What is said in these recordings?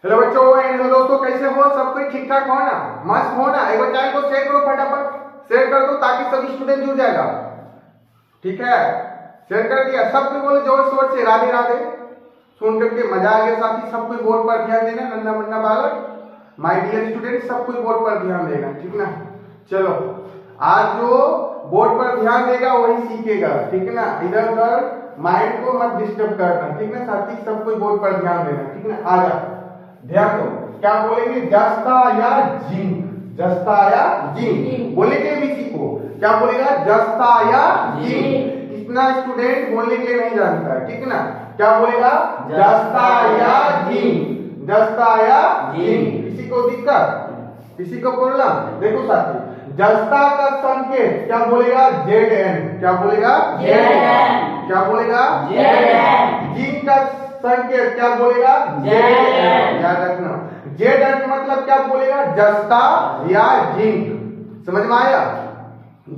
Hello बच्चों, hello दोस्तों, कैसे हो? सब कुछ ठीक ठाक हो ना? मस्त हो ना? एक बार चैनल को शेयर करो, फटाफट शेयर कर दो ताकि सभी स्टूडेंट जुड़ जाएगा। ठीक है, शेयर कर दिया। सब कोई बोले जोर शोर से राधे राधे। सुन करके मजा आ गया साथी। सब कोई बोर्ड पर ध्यान देना, नन्ना मुन्ना बालक, माय डियर स्टूडेंट, सब कोई बोर्ड पर ध्यान देना। ठीक ना? चलो, आज जो बोर्ड पर ध्यान देगा वही सीखेगा। ठीक है ना? इधर उधर माइंड को मत डिस्टर्ब करना। ठीक ना साथी? सब कोई बोर्ड पर ध्यान देना। ठीक ना? आजा, ध्यान दो। क्या बोलेंगे? जस्ता या जिंक? जस्ता या जिंक बोलेंगे किसी को? क्या बोलेगा? जस्ता या जिंक। कितना स्टूडेंट बोलने के लिए नहीं जानता है? ठीक ना? क्या बोलेगा? जस्ता या जिंक। जस्ता या जिंक। किसी को दिक्कत? किसी को प्रॉब्लम? देखो साथी, जस्ता का संकेत क्या बोलेगा? Zn। क्या बोलेगा? Zn। क्या बोलेगा? Zn। जिंक का संकेत क्या बोलेगा? Zn। याद रखना, Zn मतलब क्या बोलेगा? जस्ता या जिंक। समझ में आया?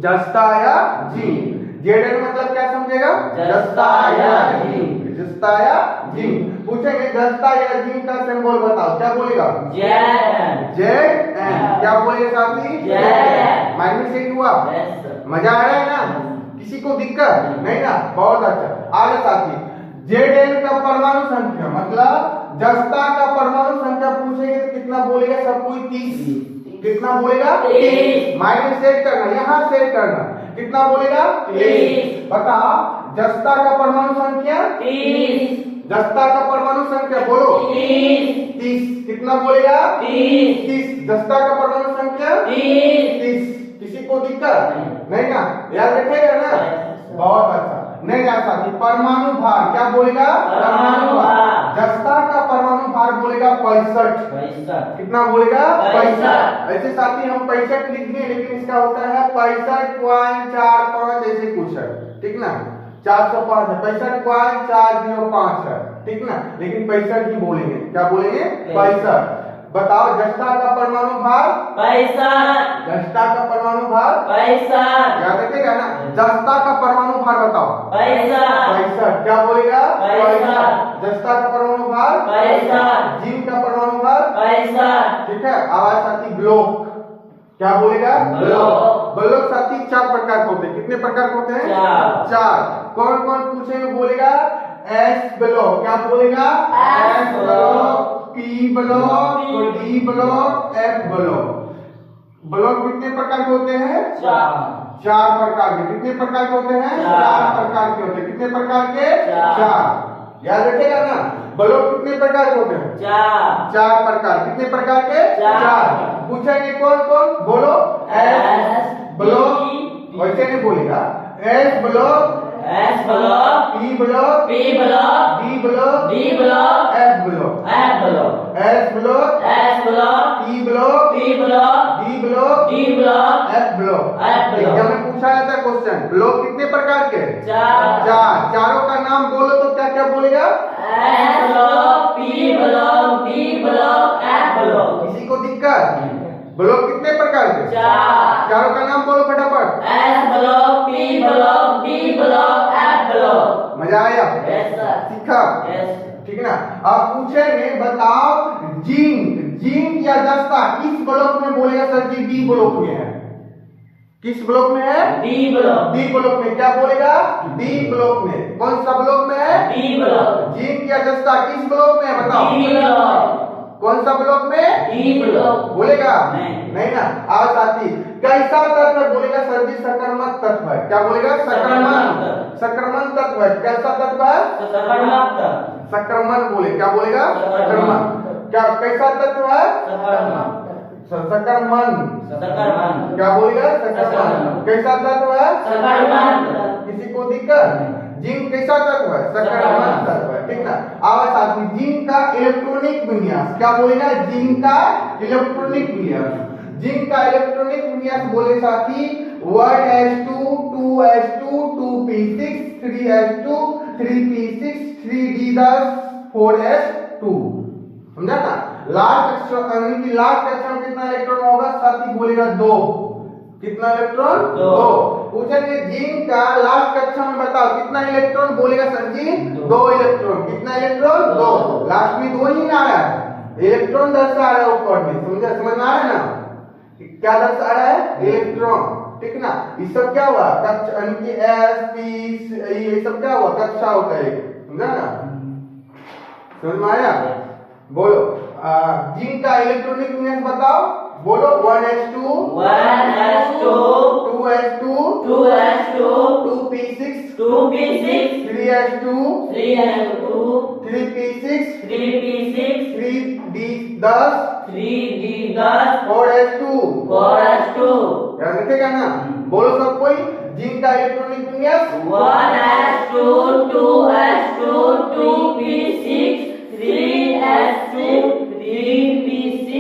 जस्ता या जिंक। Zn मतलब क्या समझेगा? जस्ता या जिंक। जस्ता या जिंक। पूछेंगे जस्ता या जिंक का सिंबल बताओ, क्या बोलेगा? Zn। क्या बोले साथी? Zn। माइंड में सेट हुआ? मजा आ रहा है ना? किसी को दिक्कत नहीं ना? बहुत अच्छा। आगे साथी, Zn का परमाणु संख्या मतलब जस्ता का परमाणु संख्या पूछेंगे तो कितना बोलेगा? सब कोई 30। कितना बोलेगा? 30। माइंड में सेट करना, यहाँ सेट करना। कितना बोलेगा? 30। बताओ, जस्ता का परमाणु संख्या 30। जस्ता का परमाणु संख्या बोलो 30। कितना बोलेगा? 30। जस्ता का परमाणु संख्या 30। किसी को दिक्कत नहीं ना? याद रखेगा ना? बहुत अच्छा। नहीं जा साथी, परमाणु भार क्या बोलेगा? परमाणु भार। जस्ता का परमाणु भार बोलेगा 65। कितना बोलेगा? 65। ऐसे साथी हम 65 लिख दिए, लेकिन इसका होता है 65.45 ऐसे कुछ है। ठीक ना? 405 है, 65.405 है। ठीक ना? लेकिन 65 ही बोलेंगे। क्या बोलेंगे? 65। बताओ, जस्ता का परमाणु भार 65। जस्ता का परमाणु भार 65। याद रखेगा ना? जस्ता का परमाणु भार बताओ 65। क्या बोलेगा? 65। जस्ता का परमाणु भार 65। जिंक का परमाणु भार 65। ठीक है। आवाज साथी, ब्लॉक क्या बोलेगा? ब्लॉक। ब्लॉक साथी 4 प्रकार के होते हैं। कितने प्रकार के होते हैं? 4। कौन कौन पूछेंगे? बोलेगा एस ब्लॉक। क्या बोलेगा? S block, P block, D block, F block. Block कितने प्रकार के होते हैं? 4 प्रकार के। कितने प्रकार के होते हैं? 4 प्रकार के होते हैं। कितने प्रकार के? 4। याद रखिएगा ना? ब्लॉक कितने प्रकार के होते हैं? 4 प्रकार। कितने प्रकार के? 4। पूछेंगे कौन कौन? बोलो। एस ब्लॉक, वैसे नहीं बोलेगा। S block, P block, D block, F block. S block, P block, D block, F block. Exam में पूछा जाता है क्वेश्चन, ब्लॉक कितने प्रकार के? 4। चारों का नाम बोलो तो क्या क्या बोलेगा? S block, P block, D block, F block. किसी को दिक्कत? ब्लॉक कितने प्रकार के? 4। चारों का नाम बोलो फटाफट। S block, P block, D block, F block. मजा आया? सीखा? ठीक है ना? अब पूछेंगे, बताओ जिंक, जिंक या जस्ता किस ब्लॉक में बोलेगा? सर जी डी ब्लॉक में है। किस ब्लॉक में है? D block. डी ब्लॉक में। क्या बोलेगा? डी ब्लॉक में। कौन सा ब्लॉक में है? D block. जिंक या जस्ता किस ब्लॉक में है? बताओ। D block. कौन सा ब्लॉक में? D block. बोलेगा? नहीं ना? आओ साथी, कैसा तत्व है? बोलेगा सर जी संक्रमण तत्व है। क्या बोलेगा? संक्रमण। संक्रमण तत्व है। कैसा तत्व है? संक्रमण बोले। क्या बोलेगा? संक्रमण। क्या कैसा तत्व है? संक्रमण। क्या बोलेगा? संक्रमण। कैसा तत्व है? किसी को दिक्कत? जिंक कैसा तत्व है? संक्रमण तत्व है। ठीक ना? आवाज साथी, जिंक का इलेक्ट्रॉनिक विन्यास क्या बोलेगा? जिंक का इलेक्ट्रॉनिक विन्यास। जिंक का इलेक्ट्रॉनिक विन्यास बोले साथी 1s2 2s2 2p6 3s2 3p6 3d10 4s2। समझा ना? लास्ट अक्षर की लास्ट अक्षर कितना इलेक्ट्रॉन होगा? साथी बोलेगा 2। कितना इलेक्ट्रॉन? 2। पूछेंगे जिंक का लास्ट कक्षा में बताओ कितना इलेक्ट्रॉन? बोलेगा सर जी 2 इलेक्ट्रॉन। कितना इलेक्ट्रॉन? 2। लास्ट में 2 ही ना आया है। इलेक्ट्रॉन दर्शा रहा है ऊपर में, समझ में आ रहा है ना? क्या दर्शा रहा है? इलेक्ट्रॉन, ठीक ना? ये सब क्या हुआ? कक्षा, यानी एस पी, ये सब क्या हुआ? कक्षा होता है, समझा ना? समझ में आया? बोलो जिंक का इलेक्ट्रॉनिक विन्यास बताओ, बोलो 1s2 1s2 2s2 2s2 2p6 2p6 3s2 3s2 3p6 3p6 3d10 3d10 4s2 4s2 याद रखेगा ना? बोलो सब कोई, जिंक का इलेक्ट्रॉनिक विन्यास 1s2 2s2 2p6 3s2 3p6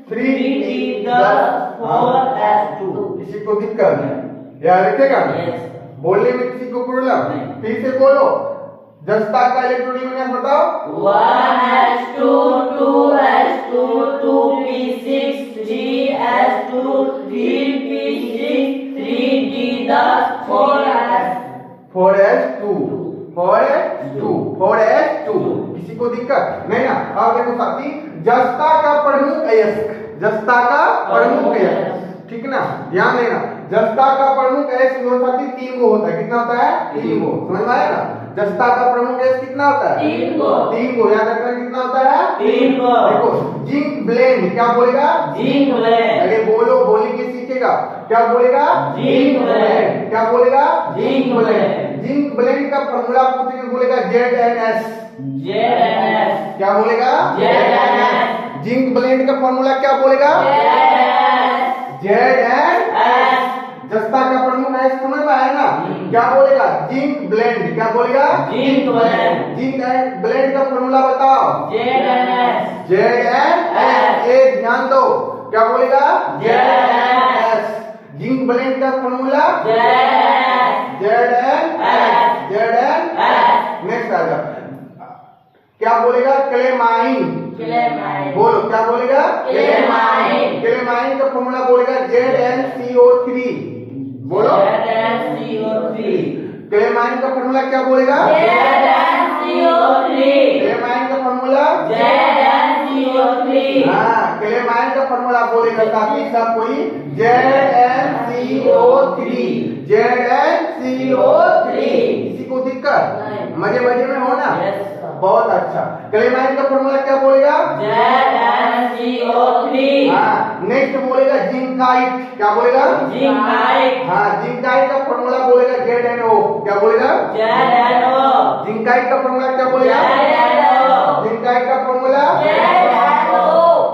3d10 4s2। किसी को दिक्कत है? याद रखेगा? बोलने में किसी को प्रॉब्लम? फिर से बोलो, जस्ता का इलेक्ट्रॉनिक विन्यास बताओ। 1s2 2s2 2p6 3s2 3p6 3d10 4s2 किसी को दिक्कत नहीं ना? अब देखो साथी, जस्ता का प्रमुख अयस्क, जस्ता का प्रमुख अयस्क, ठीक ना? ध्यान देना, जस्ता का प्रमुख अयस्क साथी 3 गो होता है। कितना होता है? 3 गो। समझ में आया ना? जस्ता का प्रमुख अयस्क कितना होता है? 3 गो। 3 गो याद रखना, कितना होता है? 3 गो। देखो जिंक ब्लेंड, क्या बोलेगा? Zinc blend. अरे बोलो, बोलने के सीखेगा, क्या बोलेगा? Zinc blend. क्या बोलेगा? Zinc blend. जिंक ब्लेंड का फॉर्मूला पूछेंगे, बोलेगा ZnS। ZnS। क्या बोलेगा? ZnS। जिंक ब्लेंड का फॉर्मूला क्या बोलेगा? ZnS। जस्ता का प्रमुख है, समझ में आया ना? क्या बोलेगा? Zinc blend. क्या बोलेगा? Zinc blend. जिंक ब्लेंड का फॉर्मूला बताओ। ZnS। ZnS। ये ध्यान दो, क्या बोलेगा? ZnS। जिंक ब्लेंड का फॉर्मूला ZnS। ZnS। नेक्स्ट आ जाओ, क्या बोलेगा? क्लेमाइन। बोलो, क्या बोलेगा? क्लेमाइन। क्लेमाइन का फॉर्मूला बोलेगा ZnCO3। बोलो, ZnCO3। क्लेमाइन का फॉर्मूला क्या बोलेगा? ZnCO3। क्लेमाइन का फॉर्मूला ZnCO3। हाँ, क्लेमाइन का फॉर्मूला बोलेगा काफी सब कोई ZnCO3। ZnCO3। किसी को दिक्कत? मजे मजे में हो ना? बहुत अच्छा। क्लेमाइन का फॉर्मूला क्या बोलेगा? ZnCO3। हाँ, नेक्स्ट बोलेगा जिंकाइट। क्या बोलेगा? जिंकाइट। हाँ, जिंकाइट का फॉर्मूला बोलेगा ZnO। क्या बोलेगा? ZnO। जिंकाइट का फॉर्मूला क्या बोलेगा? ZnO। जिंकाइट का फॉर्मूला ZnO।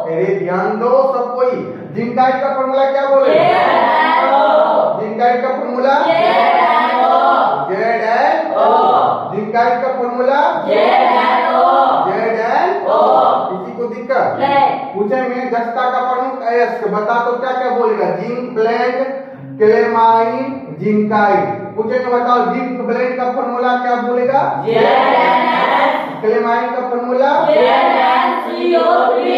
अरे ध्यान दो सब कोई, जिंकाइट का फॉर्मूला क्या बोलेगा? जिंकाइट का फॉर्मूला ZnO। जिंकाइट का फॉर्मूला ZnO। किसी को दिक्कत? पूछेंगे जस्ता का प्रमुख अयस्क बता, तो क्या क्या बोलेगा? Zinc blende, calamine, zincite. पूछेंगे बताओ जिंक ब्लेंड का फॉर्मूला क्या बोलेगा? ZnS। क्लेमाइन का फॉर्मूला ZnCO3।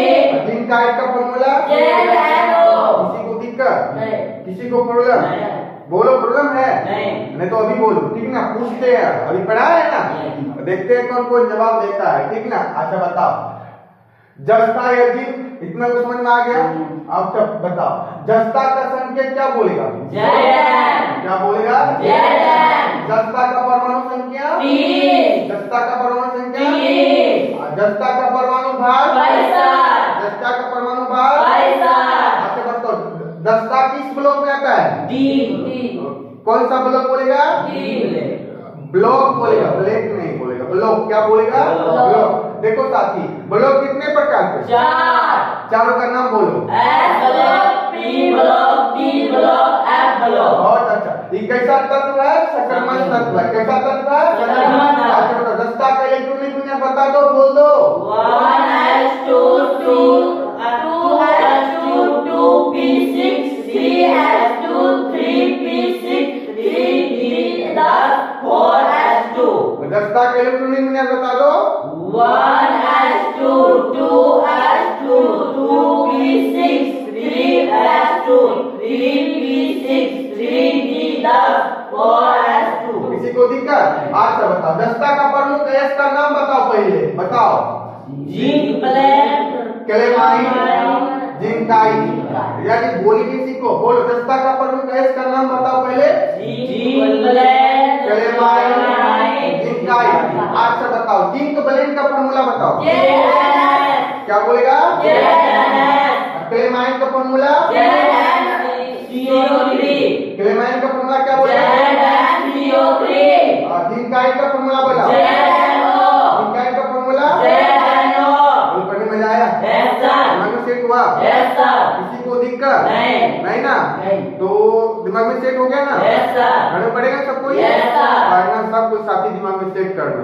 जिंकाइट का फॉर्मूला ZnO। किसी को दिक्कत? नहीं। किसी को प्रॉब्लम? बोलो, प्रॉब्लम है? नहीं तो अभी बोलो, ठीक ना? पूछते हैं, अभी पढ़ा है ना? देखते हैं कौन कौन जवाब देता है, ठीक ना? अच्छा बताओ, जस्ता या जिंक, इतना तो समझ में आ गया। अब तब बताओ, जस्ता का संकेत क्या बोलेगा? Zn। क्या बोलेगा? Zn। जस्ता का परमाणु संख्या 3। जस्ता का परमाणु संख्या 3। जस्ता का परमाणु भार 65। जस्ता का परमाणु भार 65। अच्छा बताओ, जस्ता किस ब्लॉक में आता है? D। कौन सा ब्लॉक बोलेगा? ब्लॉक बोलेगा, ब्लैक नहीं बोलेगा, ब्लॉक। क्या बोलेगा? ब्लॉक। देखो साथी, ब्लॉक कितने प्रकार के? 4। चारों का नाम बोलो। S block, P block, T block, F block. बहुत अच्छा। ये कैसा तत्व है? सकरमन तत्व है। कैसा तत्व है? सकरमन तत्व। अच्छा बताओ, जस्ता का इलेक्ट्रॉनिक विन्यास बता दो, बोल दो। 1s2 2s2 2p6 3s2 3p6 3d10 4s2। जस्ता का इलेक्ट्रॉनिक विन्यास बता दो। 1s2 2s2 2p6 3s2 3p6 3d10 4s2। किसी को दिक्कत? अच्छा बताओ, जस्ता का प्रमुख अयस्क का नाम बताओ, पहले बताओ। Zinc blende calamine zincite. यानी बोली भी सीखो। बोलो दस्ता का प्रमुख गैस का नाम बताओ पहले। Zinc blende calamine zincite. आज से बताओ जिंक ब्लेंड का फॉर्मूला बताओ। ZnS क्या बोलेगा? ZnS क्लेमाइन का फॉर्मूला। ZnCO3 क्लेमाइन का फॉर्मूला क्या बोलेगा? ZnCO3 जिंकाइट का फॉर्मूला बोला। ZnO जिंकाइट का फॉर्मूला। ZnO। बोल पढ़ने में मजा आया? Yes sir। दिमाग में सेट हुआ? Yes sir। किसी को दिक्कत नहीं ना? नहीं। तो दिमाग में सेट हो गया ना? Yes sir। पढ़ना पड़ेगा सबको। Yes sir। पढ़ना सब कुछ साथी दिमाग में सेट करना।